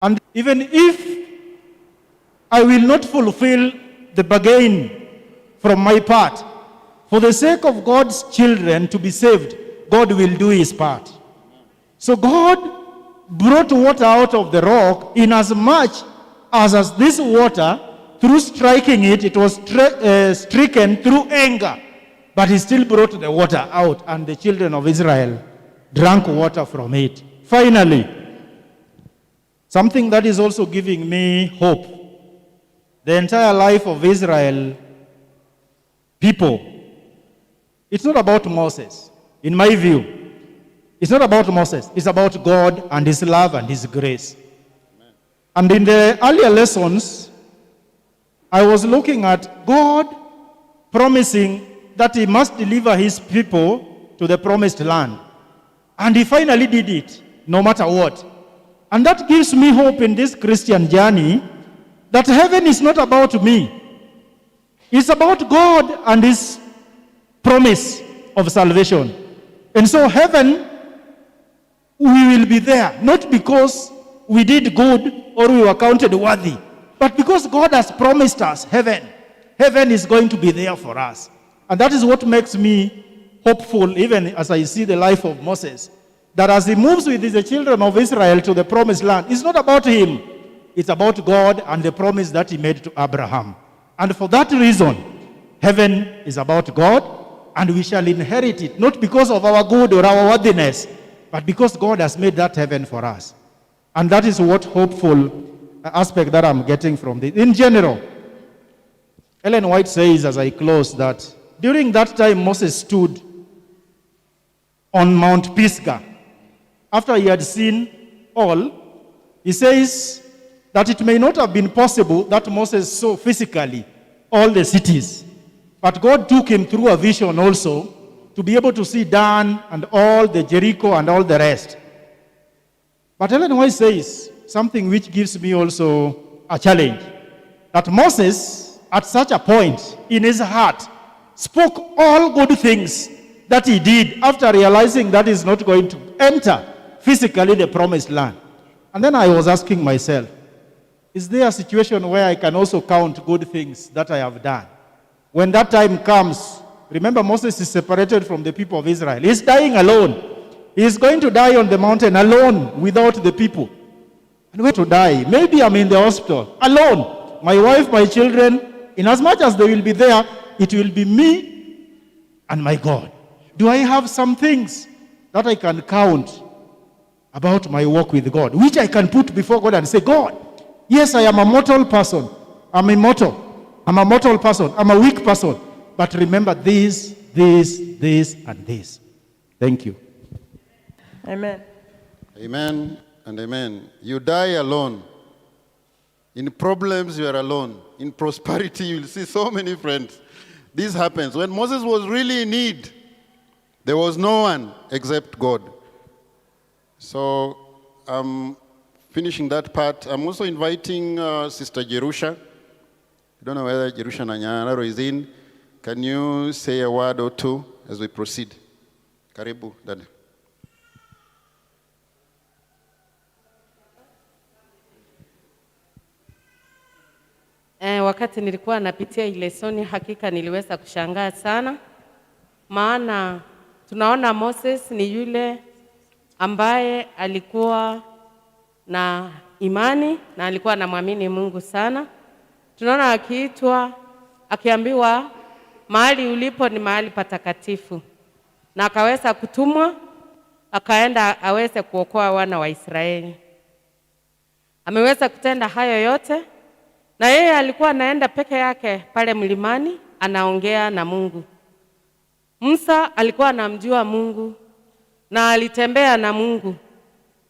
And even if I will not fulfill the bargain from my part, for the sake of God's children to be saved, God will do his part. So God brought water out of the rock in as much as this water, through striking it, it was stricken through anger. But he still brought the water out, and the children of Israel drank water from it. Finally, something that is also giving me hope. The entire life of Israel people, it's not about Moses, in my view. It's not about Moses. It's about God and his love and his grace. Amen. And in the earlier lessons, I was looking at God promising that he must deliver his people to the promised land. And he finally did it, no matter what. And that gives me hope in this Christian journey, that heaven is not about me. It's about God and his promise of salvation. And so heaven, we will be there, not because we did good or we were counted worthy, but because God has promised us heaven. Heaven is going to be there for us. And that is what makes me hopeful, even as I see the life of Moses, that as he moves with the children of Israel to the promised land, it's not about him. It's about God and the promise that he made to Abraham. And for that reason, heaven is about God, and we shall inherit it, not because of our good or our worthiness, but because God has made that heaven for us. And that is what hopeful aspect that I'm getting from this. In general, Ellen White says, as I close, that during that time Moses stood on Mount Pisgah. After he had seen all, he says that it may not have been possible that Moses saw physically all the cities, but God took him through a vision also to be able to see Dan and all the Jericho and all the rest. But Ellen White says something which gives me also a challenge, that Moses, at such a point in his heart, spoke all good things that he did after realizing that he's not going to enter physically the promised land. And then I was asking myself, is there a situation where I can also count good things that I have done? When that time comes, remember Moses is separated from the people of Israel. He's dying alone. He's going to die on the mountain alone without the people. And where to die? Maybe I'm in the hospital, alone. My wife, my children, in as much as they will be there, it will be me and my God. Do I have some things that I can count about my walk with God, which I can put before God and say, God, yes, I am a mortal person. I'm immortal. I'm a mortal person. I'm a weak person. But remember this, and this. Thank you. Amen. Amen and amen. You die alone. In problems, you are alone. In prosperity, you will see so many friends. This happens. When Moses was really in need, there was no one except God. So I'm finishing that part. I'm also inviting Sister Jerusha. I don't know whether Jerusha Nanyaro is in. Can you say a word or two as we proceed? Karibu, dada. Wakati nilikuwa napitia ile lesoni, hakika niliweza kushangaa sana, maana tunaona Moses ni yule ambaye alikuwa na imani na alikuwa anamwamini Mungu sana. Tunaona akiitwa, akiambiwa mahali ulipo ni mahali patakatifu, na akaweza kutumwa akaenda aweze kuokoa wana wa Israeli. Ameweza kutenda hayo yote, na yeye alikuwa anaenda peke yake pale mlimani anaongea na Mungu. Musa alikuwa anamjua Mungu na alitembea na Mungu,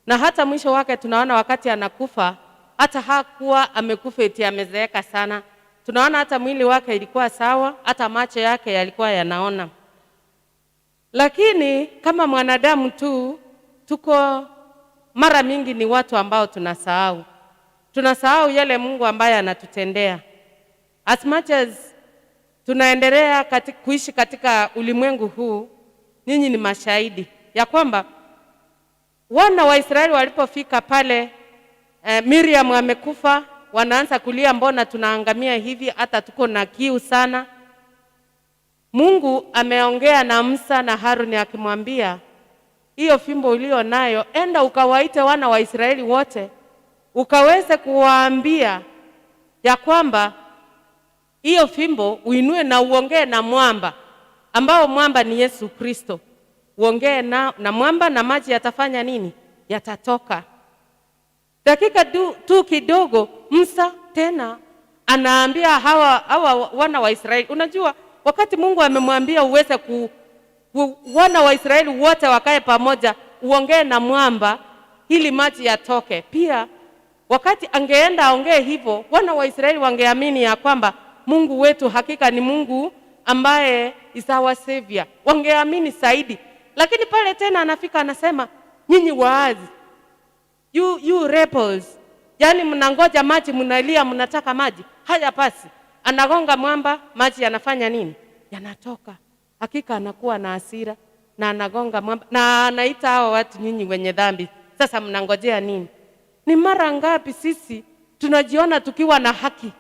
na hata mwisho wake tunaona wakati anakufa, hata hakuwa amekufa eti amezeeka sana. Tunaona hata mwili wake ilikuwa sawa, hata macho yake yalikuwa yanaona. Lakini kama mwanadamu tu, tuko mara mingi ni watu ambao tunasahau. Tunasahau yale Mungu ambaye anatutendea. As much as tunaendelea kuishi katika ulimwengu huu, nyinyi ni mashahidi ya kwamba wana wa Israeli walipofika pale Miriam amekufa, wanaanza kulia, mbona tunaangamia hivi, hata tuko na kiu sana. Mungu ameongea na Musa na Haruni akimwambia, hiyo fimbo ulio nayo, enda ukawaite wana wa Israeli wote, ukaweze kuwaambia ya kwamba hiyo fimbo uinue na uongee na mwamba, ambao mwamba ni Yesu Kristo. Uongee na mwamba na maji yatafanya nini? Yatatoka. Dakika tu kidogo Musa tena anaambia hawa wana wa Israeli. Unajua wakati Mungu amemwambia uweze wana wa Israeli wote wakae pamoja, uongee na mwamba ili maji yatoke. Pia wakati angeenda aongee hivyo, wana wa Israeli wangeamini ya kwamba Mungu wetu hakika ni Mungu ambaye is our savior. Wangeamini zaidi. Lakini pale tena anafika anasema, nyinyi waazi, you rebels, yani mnangoja maji, mnalia mnataka maji. Haya basi, anagonga mwamba, maji yanafanya nini? Yanatoka. Hakika anakuwa na hasira na anagonga mwamba na anaita hao watu, nyinyi wenye dhambi, sasa mnangojea nini? Ni mara ngapi sisi tunajiona tukiwa na haki,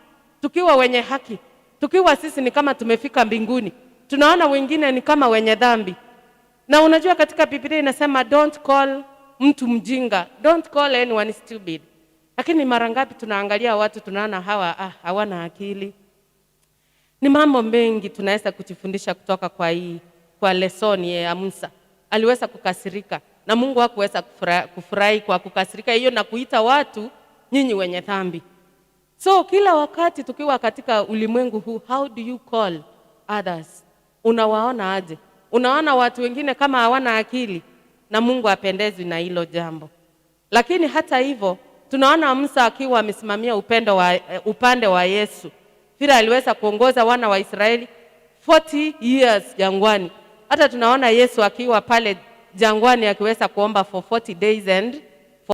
tukiwa wenye haki, tukiwa sisi ni kama tumefika mbinguni, tunaona wengine ni kama wenye dhambi. Na unajua katika Biblia inasema don't call mtu mjinga, don't call anyone stupid. Lakini mara ngapi tunaangalia watu tunaona hawa hawana akili. Ni mambo mengi tunaweza kujifundisha kutoka kwa lesoni ya Musa. Aliweza kukasirika na Mungu hakuweza kufurahi kwa kukasirika hiyo na kuita watu nyinyi wenye dhambi. So kila wakati tukiwa katika ulimwengu huu, how do you call others? Unawaona aje? Unaona watu wengine kama hawana akili, na Mungu apendezwi na hilo jambo. Lakini hata hivyo tunaona Musa akiwa amesimamia upande wa Yesu. Vile aliweza kuongoza wana wa Israeli 40 years jangwani. Hata tunaona Yesu akiwa pale jangwani akiweza kuomba for 40 days and